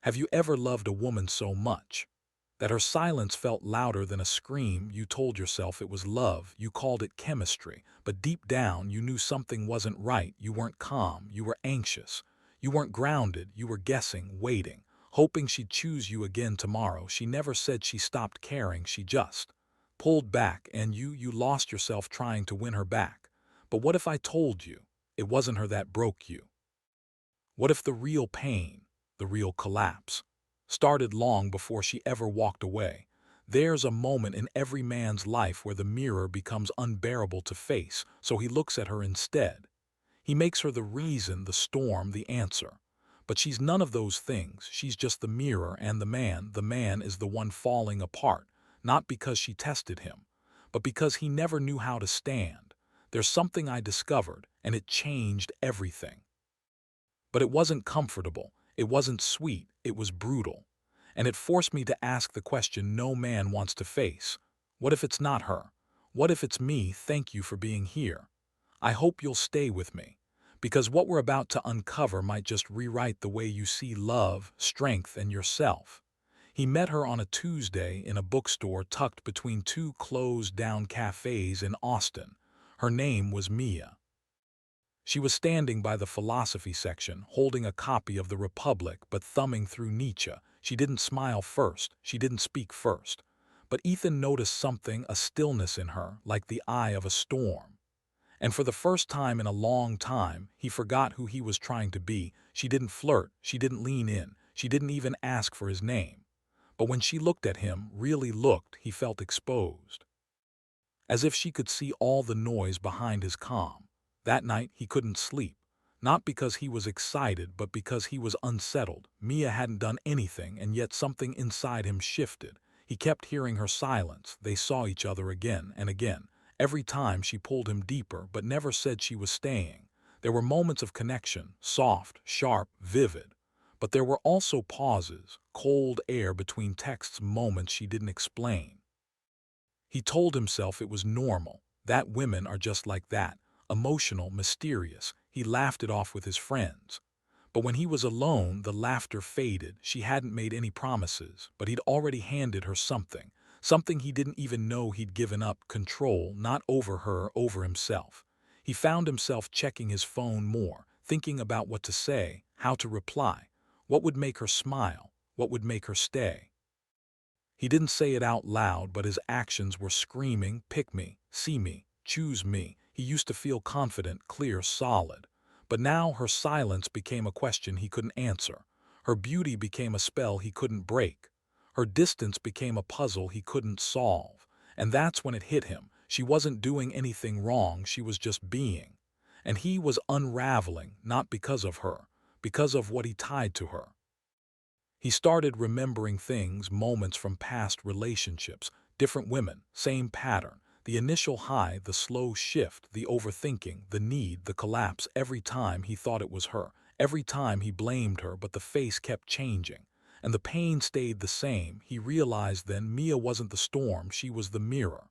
Have you ever loved a woman so much that her silence felt louder than a scream? You told yourself it was love, you called it chemistry, but deep down you knew something wasn't right. You weren't calm, you were anxious. You weren't grounded, you were guessing, waiting, hoping she'd choose you again tomorrow. She never said she stopped caring, she just pulled back, and you lost yourself trying to win her back. But what if I told you it wasn't her that broke you? What if the real pain, the real collapse, started long before she ever walked away? There's a moment in every man's life where the mirror becomes unbearable to face, so he looks at her instead. He makes her the reason, the storm, the answer. But she's none of those things. She's just the mirror, and the man is the one falling apart, not because she tested him, but because he never knew how to stand. There's something I discovered, and it changed everything. But it wasn't comfortable, it wasn't sweet, it was brutal. And it forced me to ask the question no man wants to face. What if it's not her? What if it's me? Thank you for being here. I hope you'll stay with me, because what we're about to uncover might just rewrite the way you see love, strength, and yourself. He met her on a Tuesday in a bookstore tucked between two closed-down cafes in Austin. Her name was Mia. She was standing by the philosophy section, holding a copy of The Republic but thumbing through Nietzsche. She didn't smile first, she didn't speak first. But Ethan noticed something, a stillness in her, like the eye of a storm. And for the first time in a long time, he forgot who he was trying to be. She didn't flirt, she didn't lean in, she didn't even ask for his name. But when she looked at him, really looked, he felt exposed. As if she could see all the noise behind his calm. That night he couldn't sleep, not because he was excited, but because he was unsettled. Mia hadn't done anything, and yet something inside him shifted. He kept hearing her silence. They saw each other again and again. Every time she pulled him deeper, but never said she was staying. There were moments of connection, soft, sharp, vivid. But there were also pauses, cold air between texts, moments she didn't explain. He told himself it was normal, that women are just like that, emotional, mysterious. He laughed it off with his friends. But when he was alone, the laughter faded. She hadn't made any promises, but he'd already handed her something. Something he didn't even know he'd given up: control, not over her, over himself. He found himself checking his phone more, thinking about what to say, how to reply, what would make her smile, what would make her stay. He didn't say it out loud, but his actions were screaming, pick me, see me, choose me. He used to feel confident, clear, solid. But now her silence became a question he couldn't answer. Her beauty became a spell he couldn't break. Her distance became a puzzle he couldn't solve. And that's when it hit him. She wasn't doing anything wrong, she was just being. And he was unraveling, not because of her, because of what he tied to her. He started remembering things, moments from past relationships, different women, same pattern. The initial high, the slow shift, the overthinking, the need, the collapse. Every time he thought it was her, every time he blamed her, but the face kept changing. And the pain stayed the same. He realized then Mia wasn't the storm, she was the mirror.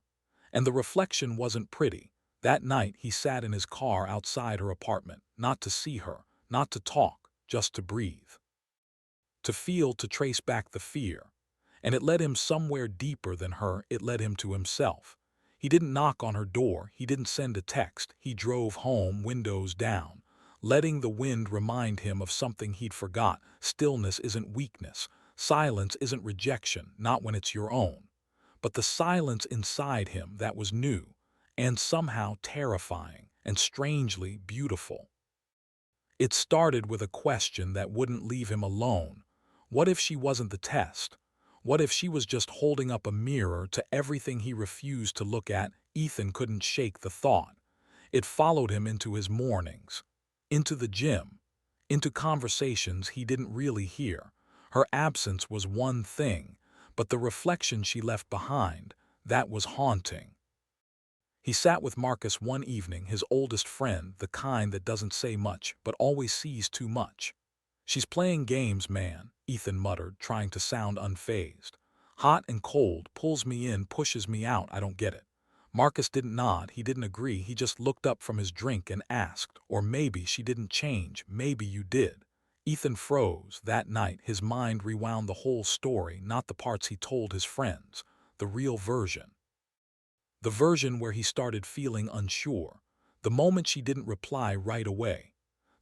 And the reflection wasn't pretty. That night he sat in his car outside her apartment, not to see her, not to talk, just to breathe. To feel, to trace back the fear. And it led him somewhere deeper than her, it led him to himself. He didn't knock on her door, he didn't send a text, he drove home, windows down, letting the wind remind him of something he'd forgot. Stillness isn't weakness, silence isn't rejection, not when it's your own. But the silence inside him, that was new, and somehow terrifying, and strangely beautiful. It started with a question that wouldn't leave him alone. What if she wasn't the test? What if she was just holding up a mirror to everything he refused to look at? Ethan couldn't shake the thought. It followed him into his mornings, into the gym, into conversations he didn't really hear. Her absence was one thing, but the reflection she left behind, that was haunting. He sat with Marcus one evening, his oldest friend, the kind that doesn't say much but always sees too much. "She's playing games, man," Ethan muttered, trying to sound unfazed. "Hot and cold, pulls me in, pushes me out, I don't get it." Marcus didn't nod, he didn't agree, he just looked up from his drink and asked, "Or maybe she didn't change, maybe you did." Ethan froze. That night, his mind rewound the whole story, not the parts he told his friends, the real version. The version where he started feeling unsure, the moment she didn't reply right away.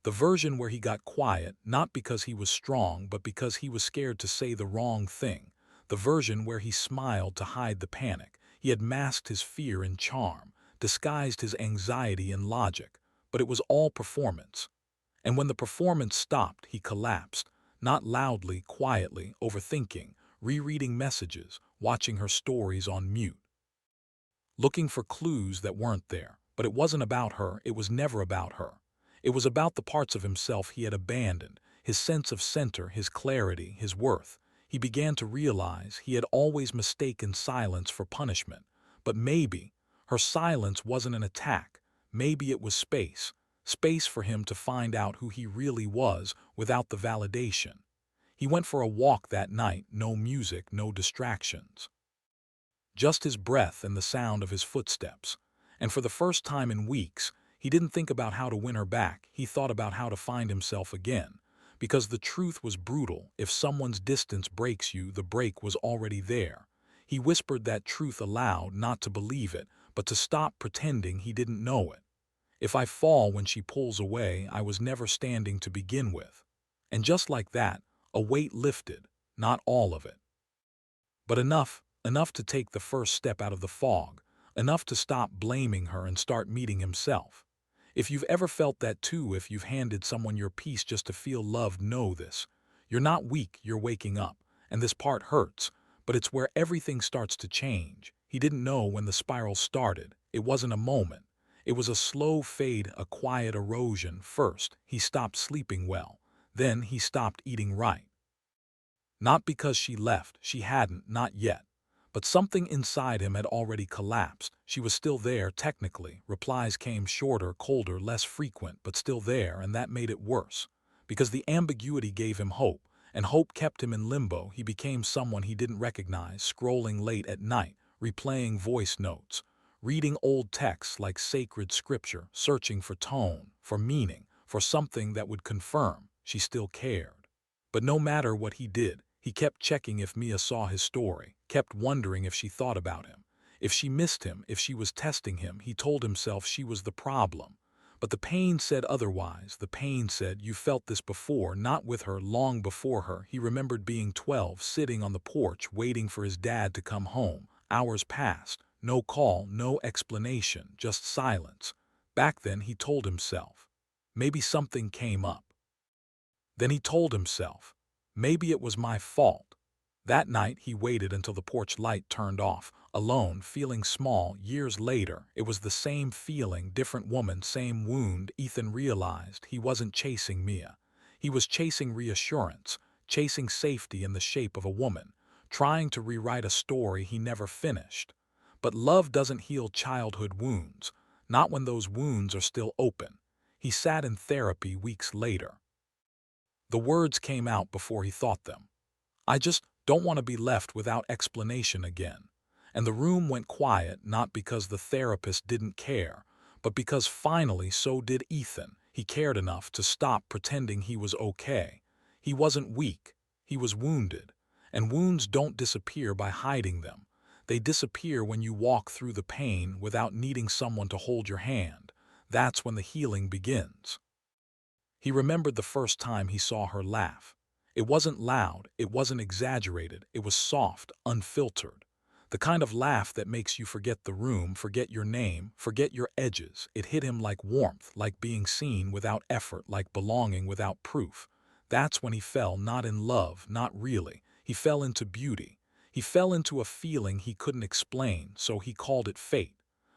The version where he got quiet, not because he was strong, but because he was scared to say the wrong thing. The version where he smiled to hide the panic. He had masked his fear in charm, disguised his anxiety in logic, but it was all performance. And when the performance stopped, he collapsed, not loudly, quietly, overthinking, rereading messages, watching her stories on mute, looking for clues that weren't there. But it wasn't about her, it was never about her. It was about the parts of himself he had abandoned, his sense of center, his clarity, his worth. He began to realize he had always mistaken silence for punishment. But maybe her silence wasn't an attack. Maybe it was space. Space for him to find out who he really was without the validation. He went for a walk that night, no music, no distractions. Just his breath and the sound of his footsteps. And for the first time in weeks, he didn't think about how to win her back, he thought about how to find himself again. Because the truth was brutal, if someone's distance breaks you, the break was already there. He whispered that truth aloud, not to believe it, but to stop pretending he didn't know it. If I fall when she pulls away, I was never standing to begin with. And just like that, a weight lifted, not all of it, but enough to take the first step out of the fog, enough to stop blaming her and start meeting himself. If you've ever felt that too, if you've handed someone your piece just to feel loved, know this. You're not weak, you're waking up. And this part hurts, but it's where everything starts to change. He didn't know when the spiral started. It wasn't a moment. It was a slow fade, a quiet erosion. First, he stopped sleeping well. Then he stopped eating right. Not because she left, she hadn't, not yet. But something inside him had already collapsed. She was still there, technically. Replies came shorter, colder, less frequent, but still there, and that made it worse. Because the ambiguity gave him hope, and hope kept him in limbo. He became someone he didn't recognize, scrolling late at night, replaying voice notes, reading old texts like sacred scripture, searching for tone, for meaning, for something that would confirm she still cared. But no matter what he did, he kept checking if Mia saw his story, kept wondering if she thought about him, if she missed him, if she was testing him. He told himself she was the problem. But the pain said otherwise. The pain said, you felt this before, not with her, long before her. He remembered being 12, sitting on the porch, waiting for his dad to come home. Hours passed. No call, no explanation, just silence. Back then, he told himself, maybe something came up. Then he told himself, maybe it was my fault. That night, he waited until the porch light turned off, alone, feeling small. Years later, it was the same feeling, different woman, same wound. Ethan realized he wasn't chasing Mia. He was chasing reassurance, chasing safety in the shape of a woman, trying to rewrite a story he never finished. But love doesn't heal childhood wounds, not when those wounds are still open. He sat in therapy weeks later. The words came out before he thought them. I just don't want to be left without explanation again. And the room went quiet, not because the therapist didn't care, but because finally so did Ethan. He cared enough to stop pretending he was okay. He wasn't weak. He was wounded. And wounds don't disappear by hiding them. They disappear when you walk through the pain without needing someone to hold your hand. That's when the healing begins. He remembered the first time he saw her laugh. It wasn't loud, it wasn't exaggerated, it was soft, unfiltered. The kind of laugh that makes you forget the room, forget your name, forget your edges. It hit him like warmth, like being seen without effort, like belonging without proof. That's when he fell, not in love, not really. He fell into beauty. He fell into a feeling he couldn't explain, so he called it fate.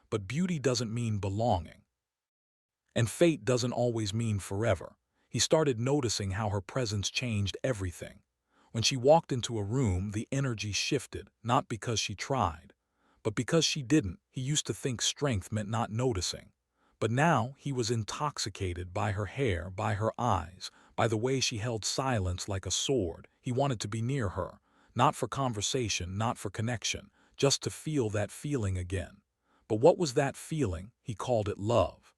But beauty doesn't mean belonging. And fate doesn't always mean forever. He started noticing how her presence changed everything. When she walked into a room, the energy shifted, not because she tried, but because she didn't. He used to think strength meant not noticing. But now he was intoxicated by her hair, by her eyes, by the way she held silence like a sword. He wanted to be near her, not for conversation, not for connection, just to feel that feeling again. But what was that feeling? He called it love.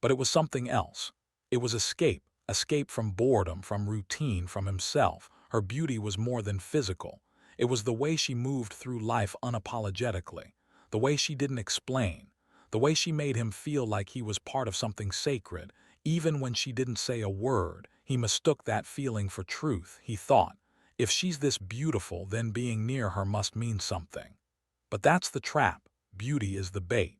But it was something else. It was escape, Escape from boredom, from routine, from himself. Her beauty was more than physical. It was the way she moved through life unapologetically, the way she didn't explain, the way she made him feel like he was part of something sacred. Even when she didn't say a word, he mistook that feeling for truth. He thought, if she's this beautiful, then being near her must mean something. But that's the trap. Beauty is the bait.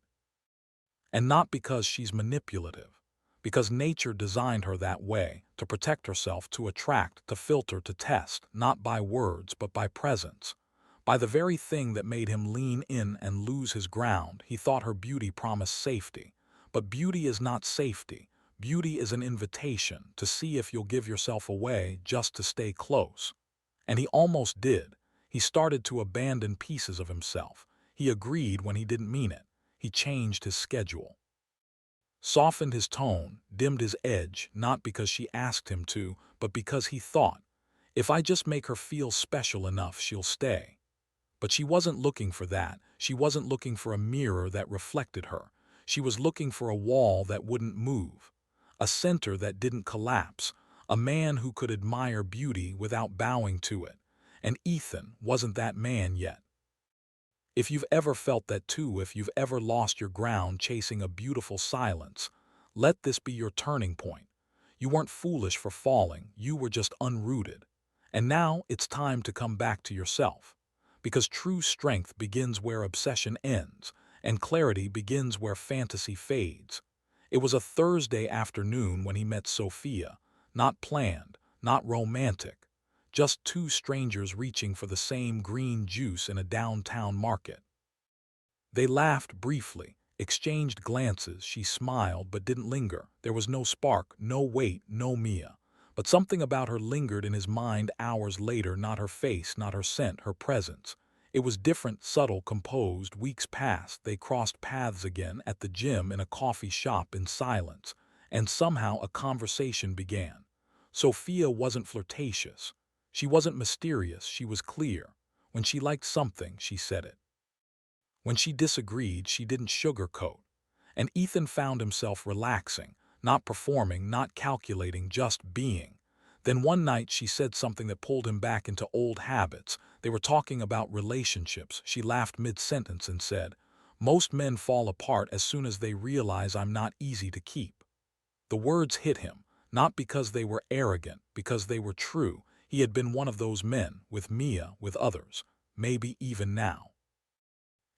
And not because she's manipulative, because nature designed her that way, to protect herself, to attract, to filter, to test, not by words but by presence. By the very thing that made him lean in and lose his ground. He thought her beauty promised safety. But beauty is not safety. Beauty is an invitation to see if you'll give yourself away just to stay close. And he almost did. He started to abandon pieces of himself. He agreed when he didn't mean it. He changed his schedule, softened his tone, dimmed his edge, not because she asked him to, but because he thought, if I just make her feel special enough, she'll stay. But she wasn't looking for that. She wasn't looking for a mirror that reflected her. She was looking for a wall that wouldn't move, a center that didn't collapse, a man who could admire beauty without bowing to it. And Ethan wasn't that man yet. If you've ever felt that too, if you've ever lost your ground chasing a beautiful silence, let this be your turning point. You weren't foolish for falling, you were just unrooted. And now it's time to come back to yourself. Because true strength begins where obsession ends, and clarity begins where fantasy fades. It was a Thursday afternoon when he met Sophia, not planned, not romantic. Just two strangers reaching for the same green juice in a downtown market. They laughed briefly, exchanged glances. She smiled but didn't linger. There was no spark, no weight, no Mia. But something about her lingered in his mind hours later, not her face, not her scent, her presence. It was different, subtle, composed. Weeks passed. They crossed paths again at the gym, in a coffee shop, in silence. And somehow a conversation began. Sophia wasn't flirtatious. She wasn't mysterious, she was clear. When she liked something, she said it. When she disagreed, she didn't sugarcoat. And Ethan found himself relaxing, not performing, not calculating, just being. Then one night she said something that pulled him back into old habits. They were talking about relationships. She laughed mid-sentence and said, "Most men fall apart as soon as they realize I'm not easy to keep." The words hit him, not because they were arrogant, because they were true. He had been one of those men, with Mia, with others, maybe even now.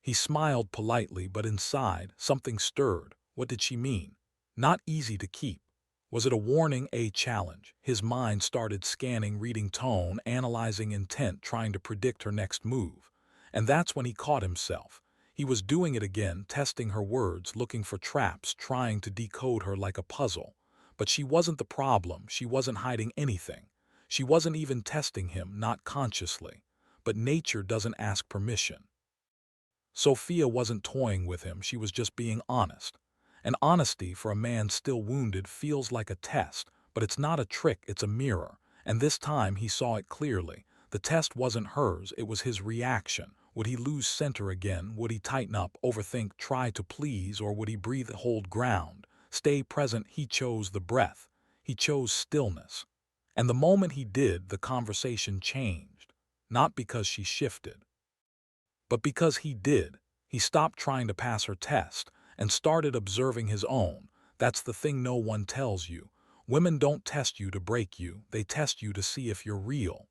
He smiled politely, but inside, something stirred. What did she mean? Not easy to keep. Was it a warning, a challenge? His mind started scanning, reading tone, analyzing intent, trying to predict her next move. And that's when he caught himself. He was doing it again, testing her words, looking for traps, trying to decode her like a puzzle. But she wasn't the problem. She wasn't hiding anything. She wasn't even testing him, not consciously. But nature doesn't ask permission. Sophia wasn't toying with him, she was just being honest. And honesty, for a man still wounded, feels like a test, but it's not a trick, it's a mirror. And this time he saw it clearly. The test wasn't hers, it was his reaction. Would he lose center again? Would he tighten up, overthink, try to please? Or would he breathe, hold ground, stay present? He chose the breath. He chose stillness. And the moment he did, the conversation changed. Not because she shifted, but because he did. He stopped trying to pass her test and started observing his own. That's the thing no one tells you. Women don't test you to break you, they test you to see if you're real.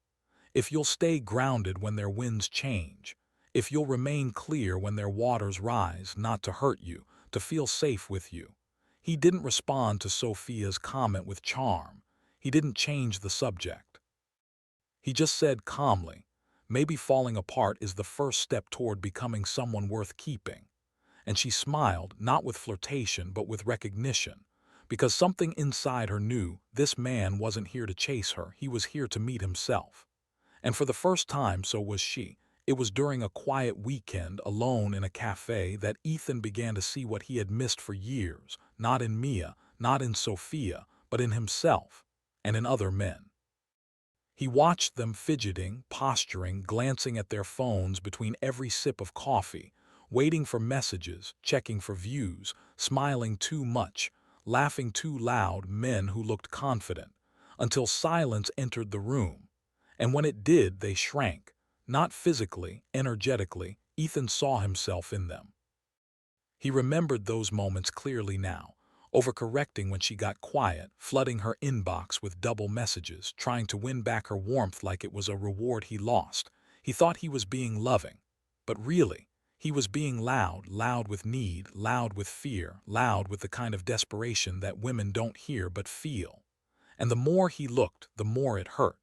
If you'll stay grounded when their winds change. If you'll remain clear when their waters rise, not to hurt you, to feel safe with you. He didn't respond to Sophia's comment with charm. He didn't change the subject. He just said calmly, maybe falling apart is the first step toward becoming someone worth keeping. And she smiled, not with flirtation but with recognition, because something inside her knew this man wasn't here to chase her, he was here to meet himself. And for the first time, so was she. It was during a quiet weekend, alone in a cafe, that Ethan began to see what he had missed for years, not in Mia, not in Sophia, but in himself, and in other men. He watched them fidgeting, posturing, glancing at their phones between every sip of coffee, waiting for messages, checking for views, smiling too much, laughing too loud, men who looked confident, until silence entered the room. And when it did, they shrank. Not physically, energetically. Ethan saw himself in them. He remembered those moments clearly now, overcorrecting when she got quiet, flooding her inbox with double messages, trying to win back her warmth like it was a reward he lost. He thought he was being loving, but really, he was being loud, loud with need, loud with fear, loud with the kind of desperation that women don't hear but feel. And the more he looked, the more it hurt.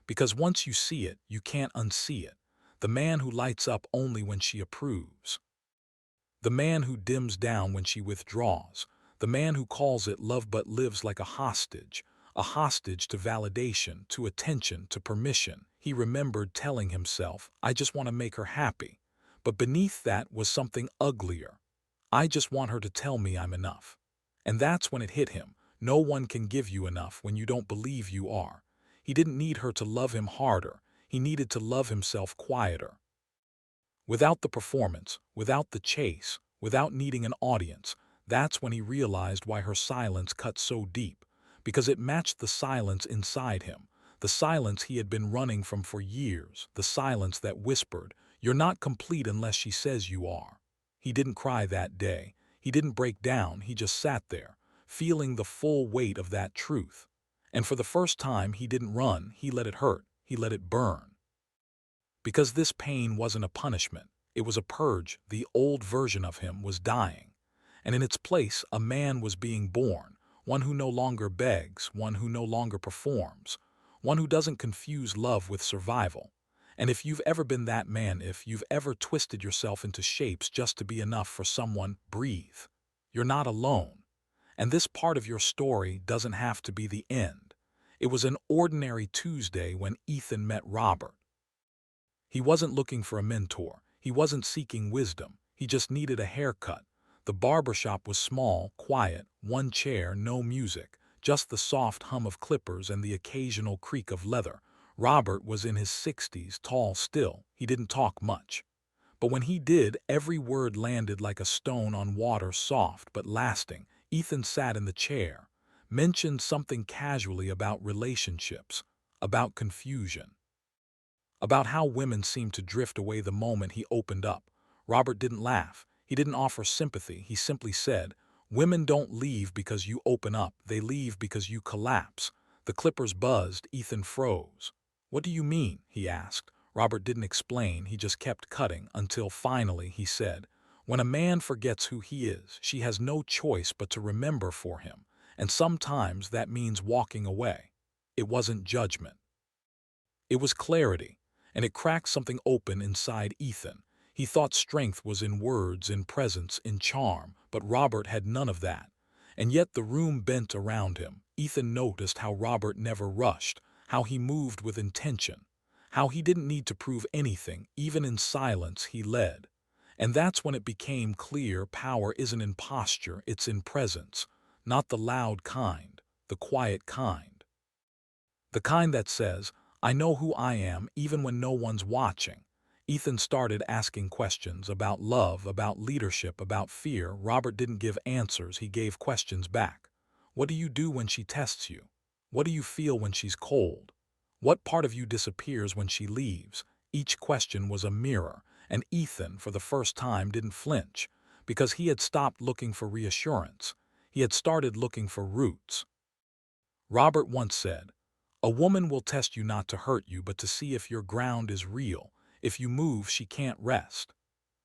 Because once you see it, you can't unsee it. The man who lights up only when she approves. The man who dims down when she withdraws. The man who calls it love but lives like a hostage to validation, to attention, to permission. He remembered telling himself, I just want to make her happy. But beneath that was something uglier. I just want her to tell me I'm enough. And that's when it hit him. No one can give you enough when you don't believe you are. He didn't need her to love him harder. He needed to love himself quieter. Without the performance, without the chase, without needing an audience, that's when he realized why her silence cut so deep. Because it matched the silence inside him. The silence he had been running from for years. The silence that whispered, you're not complete unless she says you are. He didn't cry that day. He didn't break down. He just sat there, feeling the full weight of that truth. And for the first time, he didn't run. He let it hurt. He let it burn. Because this pain wasn't a punishment, it was a purge. The old version of him was dying. And in its place, a man was being born, one who no longer begs, one who no longer performs, one who doesn't confuse love with survival. And if you've ever been that man, if you've ever twisted yourself into shapes just to be enough for someone, breathe. You're not alone. And this part of your story doesn't have to be the end. It was an ordinary Tuesday when Ethan met Robert. He wasn't looking for a mentor. He wasn't seeking wisdom. He just needed a haircut. The barbershop was small, quiet, one chair, no music, just the soft hum of clippers and the occasional creak of leather. Robert was in his 60s, tall still. He didn't talk much. But when he did, every word landed like a stone on water, soft but lasting. Ethan sat in the chair, mentioned something casually about relationships, about confusion, about how women seemed to drift away the moment he opened up. Robert didn't laugh. He didn't offer sympathy. He simply said, women don't leave because you open up. They leave because you collapse. The clippers buzzed. Ethan froze. What do you mean? He asked. Robert didn't explain. He just kept cutting until finally he said, when a man forgets who he is, she has no choice but to remember for him. And sometimes that means walking away. It wasn't judgment. It was clarity. And it cracked something open inside Ethan. He thought strength was in words, in presence, in charm, but Robert had none of that. And yet the room bent around him. Ethan noticed how Robert never rushed, how he moved with intention, how he didn't need to prove anything. Even in silence, he led. And that's when it became clear power isn't in posture, it's in presence. Not the loud kind, the quiet kind. The kind that says, I know who I am even when no one's watching. Ethan started asking questions about love, about leadership, about fear. Robert didn't give answers, he gave questions back. What do you do when she tests you? What do you feel when she's cold? What part of you disappears when she leaves? Each question was a mirror, and Ethan, for the first time, didn't flinch, because he had stopped looking for reassurance. He had started looking for roots. Robert once said, a woman will test you not to hurt you, but to see if your ground is real. If you move, she can't rest.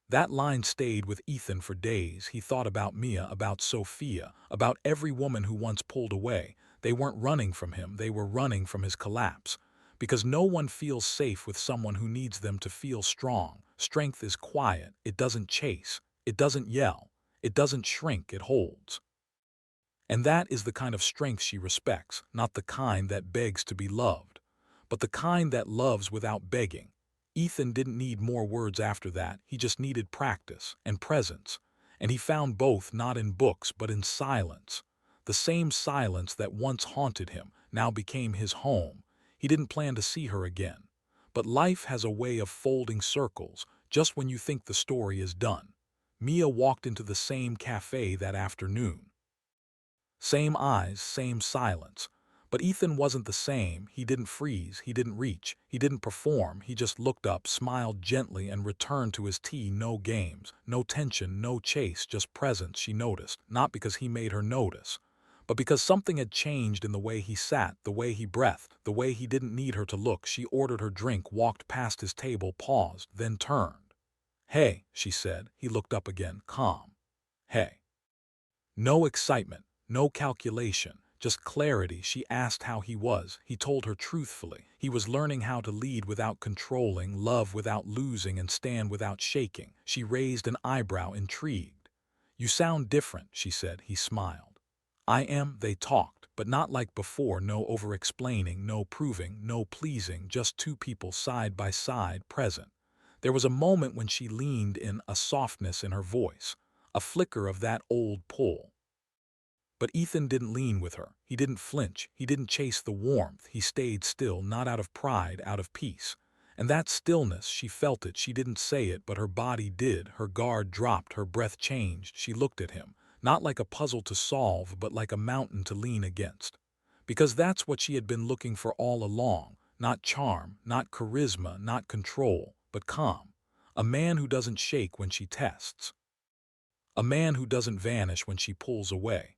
That line stayed with Ethan for days. He thought about Mia, about Sophia, about every woman who once pulled away. They weren't running from him, they were running from his collapse. Because no one feels safe with someone who needs them to feel strong. Strength is quiet, it doesn't chase, it doesn't yell, it doesn't shrink, it holds. And that is the kind of strength she respects, not the kind that begs to be loved, but the kind that loves without begging. Ethan didn't need more words after that, he just needed practice and presence. And he found both not in books but in silence. The same silence that once haunted him now became his home. He didn't plan to see her again. But life has a way of folding circles just when you think the story is done. Mia walked into the same cafe that afternoon. Same eyes, same silence. But Ethan wasn't the same. He didn't freeze, he didn't reach, he didn't perform. He just looked up, smiled gently, and returned to his tea. No games, no tension, no chase, just presence. She noticed, not because he made her notice, but because something had changed in the way he sat, the way he breathed, the way he didn't need her to look. She ordered her drink, walked past his table, paused, then turned. "Hey," she said. He looked up again, calm. "Hey." No excitement, no calculation, just clarity. She asked how he was. He told her truthfully. He was learning how to lead without controlling, love without losing, and stand without shaking. She raised an eyebrow, intrigued. "You sound different," she said. He smiled. "I am." They talked, but not like before. No over-explaining, no proving, no pleasing, just two people side by side, present. There was a moment when she leaned in, a softness in her voice, a flicker of that old pull. But Ethan didn't lean with her. He didn't flinch. He didn't chase the warmth. He stayed still, not out of pride, out of peace. And that stillness, she felt it. She didn't say it, but her body did. Her guard dropped. Her breath changed. She looked at him, not like a puzzle to solve, but like a mountain to lean against. Because that's what she had been looking for all along. Not charm, not charisma, not control, but calm. A man who doesn't shake when she tests. A man who doesn't vanish when she pulls away.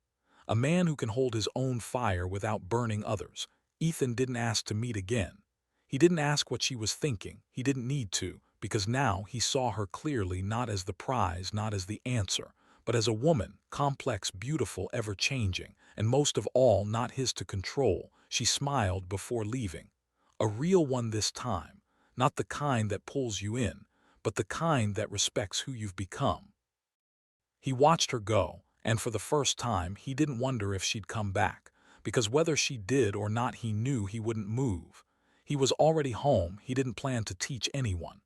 A man who can hold his own fire without burning others. Ethan didn't ask to meet again. He didn't ask what she was thinking. He didn't need to, because now he saw her clearly, not as the prize, not as the answer, but as a woman, complex, beautiful, ever-changing, and most of all, not his to control. She smiled before leaving. A real one this time, not the kind that pulls you in, but the kind that respects who you've become. He watched her go, and for the first time he didn't wonder if she'd come back, because whether she did or not he knew he wouldn't move. He was already home. He didn't plan to teach anyone.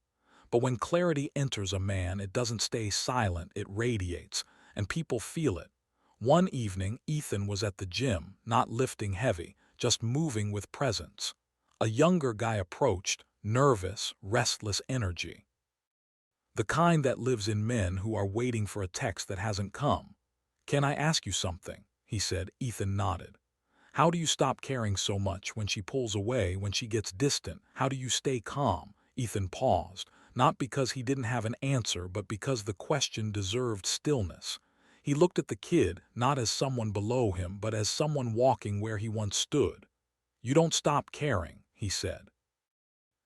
But when clarity enters a man, it doesn't stay silent, it radiates, and people feel it. One evening, Ethan was at the gym, not lifting heavy, just moving with presence. A younger guy approached, nervous, restless energy. The kind that lives in men who are waiting for a text that hasn't come. "Can I ask you something?" he said. Ethan nodded. "How do you stop caring so much when she pulls away, when she gets distant? How do you stay calm?" Ethan paused, not because he didn't have an answer, but because the question deserved stillness. He looked at the kid, not as someone below him, but as someone walking where he once stood. "You don't stop caring," he said.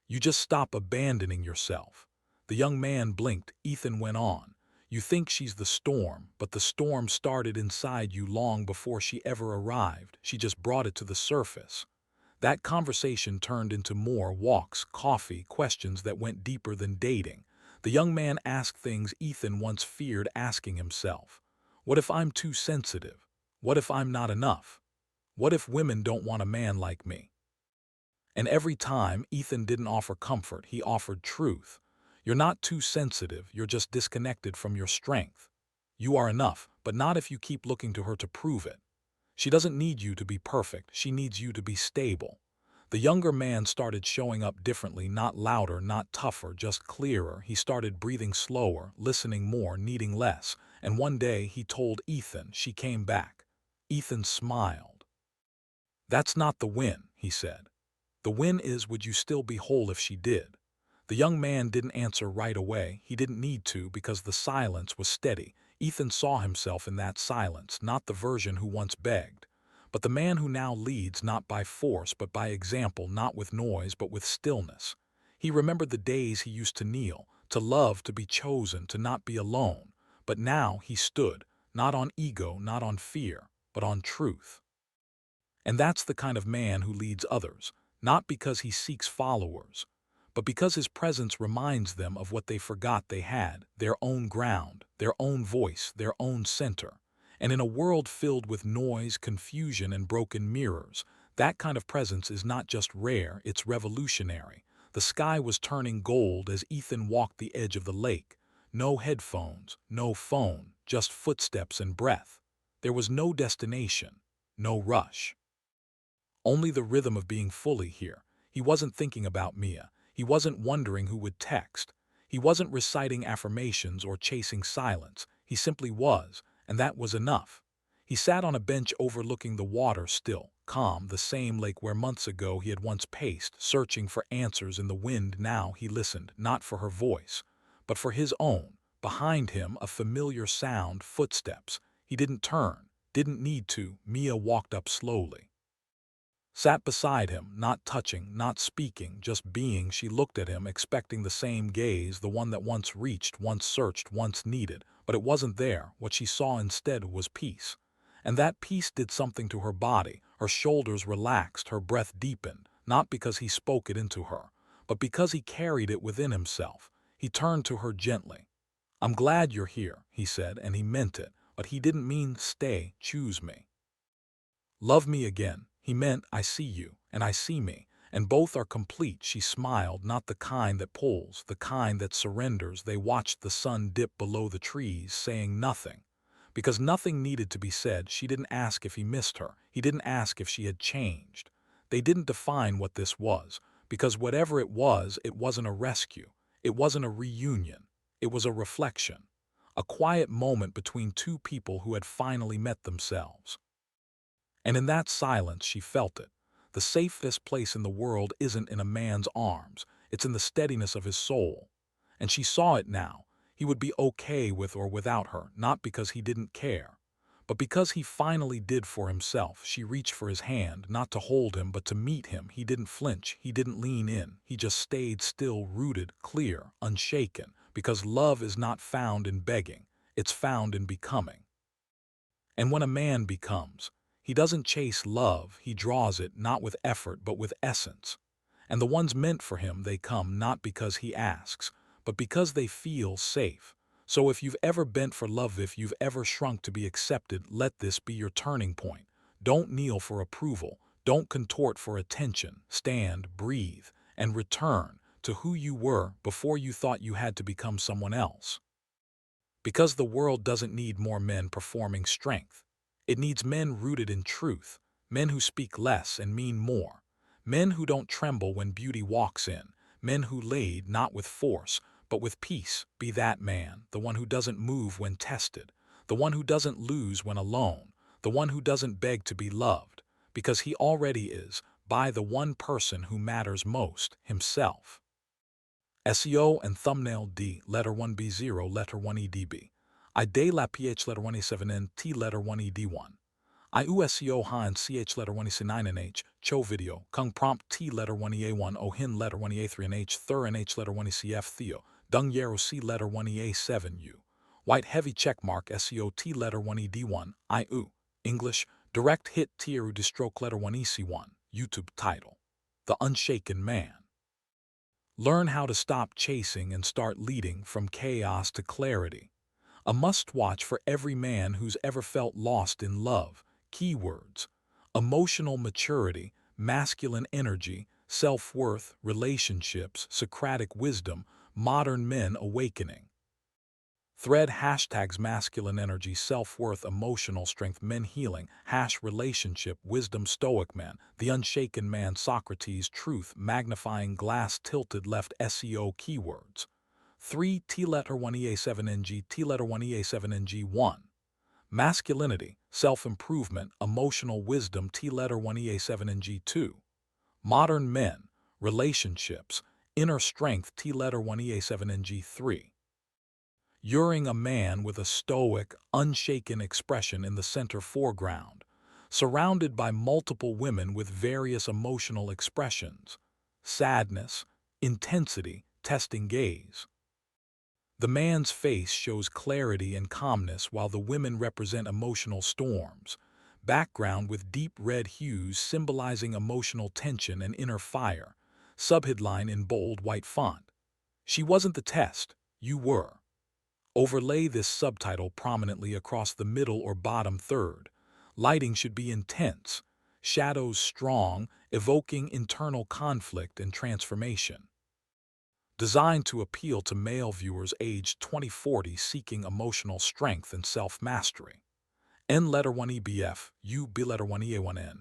"You just stop abandoning yourself." The young man blinked. Ethan went on. "You think she's the storm, but the storm started inside you long before she ever arrived. She just brought it to the surface." That conversation turned into more walks, coffee, questions that went deeper than dating. The young man asked things Ethan once feared asking himself. What if I'm too sensitive? What if I'm not enough? What if women don't want a man like me? And every time, Ethan didn't offer comfort, he offered truth. You're not too sensitive, you're just disconnected from your strength. You are enough, but not if you keep looking to her to prove it. She doesn't need you to be perfect, she needs you to be stable. The younger man started showing up differently, not louder, not tougher, just clearer. He started breathing slower, listening more, needing less. And one day he told Ethan she came back. Ethan smiled. "That's not the win," he said. "The win is, would you still be whole if she did?" The young man didn't answer right away. He didn't need to, because the silence was steady. Ethan saw himself in that silence, not the version who once begged, but the man who now leads, not by force but by example, not with noise but with stillness. He remembered the days he used to kneel, to love, to be chosen, to not be alone. But now he stood, not on ego, not on fear, but on truth. And that's the kind of man who leads others, not because he seeks followers, but because his presence reminds them of what they forgot they had, their own ground, their own voice, their own center. And in a world filled with noise, confusion, and broken mirrors, that kind of presence is not just rare, it's revolutionary. The sky was turning gold as Ethan walked the edge of the lake. No headphones, no phone, just footsteps and breath. There was no destination, no rush. Only the rhythm of being fully here. He wasn't thinking about Mia. He wasn't wondering who would text. He wasn't reciting affirmations or chasing silence. He simply was, and that was enough. He sat on a bench overlooking the water, still, calm, the same lake where months ago he had once paced, searching for answers in the wind. Now he listened, not for her voice, but for his own. Behind him, a familiar sound, footsteps. He didn't turn, didn't need to. Mia walked up slowly. Sat beside him, not touching, not speaking, just being. She looked at him, expecting the same gaze, the one that once reached, once searched, once needed. But it wasn't there. What she saw instead was peace. And that peace did something to her body. Her shoulders relaxed, her breath deepened, not because he spoke it into her, but because he carried it within himself. He turned to her gently. "I'm glad you're here," he said, and he meant it, but he didn't mean stay, choose me. "Love me again." He meant, I see you, and I see me, and both are complete. She smiled, not the kind that pulls, the kind that surrenders. They watched the sun dip below the trees, saying nothing. Because nothing needed to be said. She didn't ask if he missed her. He didn't ask if she had changed. They didn't define what this was, because whatever it wasn't a rescue. It wasn't a reunion. It was a reflection. A quiet moment between two people who had finally met themselves. And in that silence she felt it. The safest place in the world isn't in a man's arms, it's in the steadiness of his soul. And she saw it now. He would be okay with or without her, not because he didn't care, but because he finally did for himself. She reached for his hand, not to hold him, but to meet him. He didn't flinch, he didn't lean in, he just stayed still, rooted, clear, unshaken, because love is not found in begging, it's found in becoming. And when a man becomes, he doesn't chase love, he draws it, not with effort but with essence. And the ones meant for him, they come not because he asks, but because they feel safe. So if you've ever bent for love, if you've ever shrunk to be accepted, let this be your turning point. Don't kneel for approval, don't contort for attention. Stand, breathe, and return to who you were before you thought you had to become someone else. Because the world doesn't need more men performing strength. It needs men rooted in truth, men who speak less and mean more, men who don't tremble when beauty walks in, men who lead not with force, but with peace. Be that man, the one who doesn't move when tested, the one who doesn't lose when alone, the one who doesn't beg to be loved, because he already is, by the one person who matters most, himself. SEO and thumbnail D, letter 1B0, letter 1EDB. I de la PH, letter 1A7N, T, letter 1ED1. I U SEO Han CH, letter 1EC9NH, Cho video, Kung prompt T, letter 1EA1, O Hin, letter 1EA3NH, Thur NH, letter 1ECF, Theo, Dung Yero C, letter 1EA7U. White heavy checkmark SEO T, letter 1ED1, IU. English, direct hit Tieru Distroke, letter 1EC1. YouTube title: The Unshaken Man. Learn how to stop chasing and start leading, from chaos to clarity. A must-watch for every man who's ever felt lost in love. Keywords: emotional maturity, masculine energy, self-worth, relationships, Socratic wisdom, modern men awakening. Thread hashtags masculine energy, self-worth, emotional strength, men healing, relationship, wisdom, stoic man, the unshaken man, Socrates, truth, magnifying glass, tilted left. SEO keywords: 3 T letter 1 EA7NG, T letter 1 EA7NG 1. Masculinity, self-improvement, emotional wisdom, T letter 1 EA7NG 2. Modern men, relationships, inner strength, T letter 1 EA7NG 3. You're a man with a stoic, unshaken expression in the center foreground, surrounded by multiple women with various emotional expressions: sadness, intensity, testing gaze. The man's face shows clarity and calmness, while the women represent emotional storms. Background with deep red hues symbolizing emotional tension and inner fire. Subheadline in bold white font: She wasn't the test, you were. Overlay this subtitle prominently across the middle or bottom third. Lighting should be intense, shadows strong, evoking internal conflict and transformation. Designed to appeal to male viewers aged 20-40 seeking emotional strength and self-mastery. N letter 1 EBF, U B letter 1 EA1N,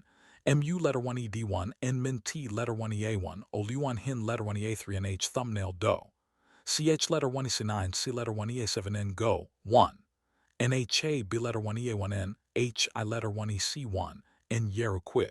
MU letter 1 ED1, N min T letter 1 EA1, Oluan Hin letter 1 EA3 and H thumbnail Do. CH letter 1 EC9, C letter 1 EA7N Go, 1. NHA B letter 1 EA1N, H I letter one E C one, N Yeruque.